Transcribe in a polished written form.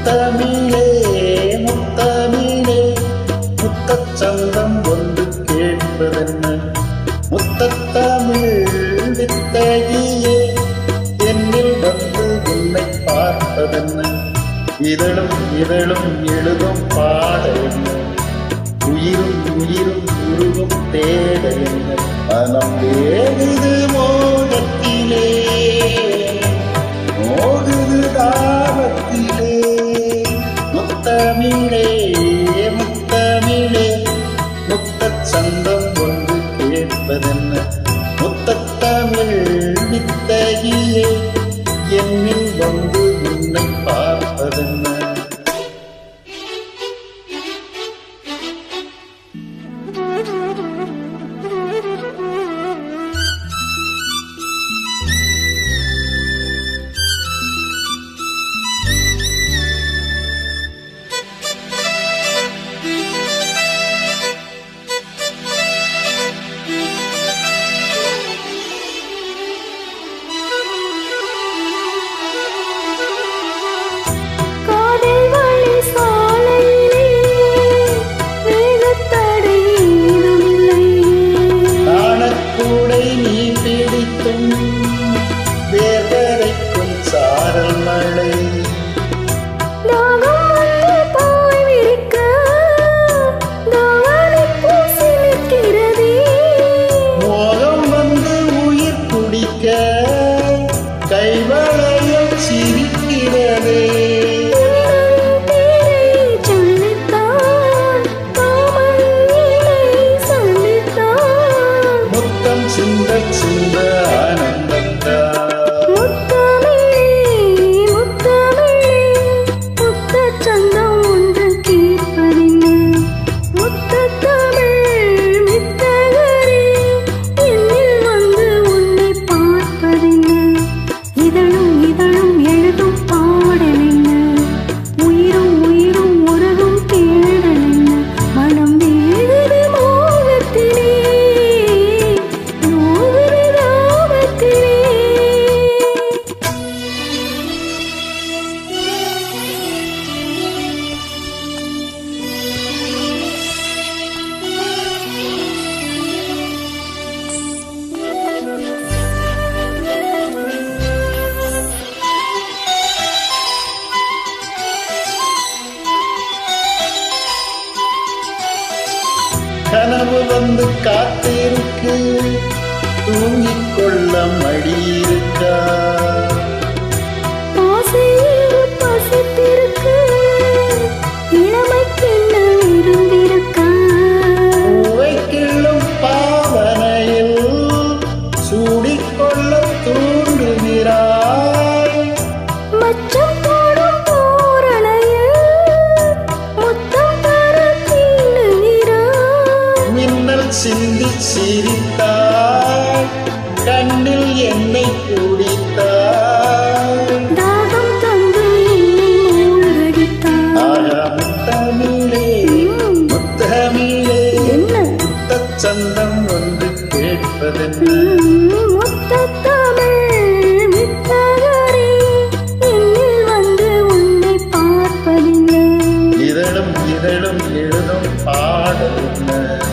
முத்தமிழே முத்தமிழே முத்தச்சந்தம் ஒன்று கேட்பதென்ன முத்தத்தமிழ் வித்தகியே என்னில் வந்து உன்னை பார்ப்பதென்ன இதழும் இதழும் எழுதும் பாட என்ன உயிரும் உயிரும் உருகும் தேட என்ன மனம் வேகுது மோகத்திலே மோகுது தாபத்திலே முத்தமிழே முத்தமிழே முத்தச்சந்தம் ஒன்று கேட்பதென்ன முத்தத்தமிழ் வித்தகியே என்னில் வந்து உன்னை பார்ப்பதென்ன வேர்வரைக்கும் சாரல் மழை மோகம் வந்து உயிர் குடிக்க கைவளையம் சிரிக்கிறதே முத்தம் சிந்த சிந்த ஆனந்தந்தா கனவு வந்து காத்திருக்கு தூங்கிக் கொள்ள மடி இருக்கா கிள்ளும் பாவனையில் சூடிக்கொள்ள தூண்டுகிறாய் சிந்தி சிரித்தாய் கண்ணில் என்னை குடித்தாய் தாகம் தந்து முத்தமிழே முத்தமிழே முத்தச்சந்தம் ஒன்று கேட்பதென்ன முத்தத்தமிழ் வித்தகரே என்னில் வந்து உன்னை பார்ப்பதென்ன இதழும் இதழும் எழுதும் பாடல் என்ன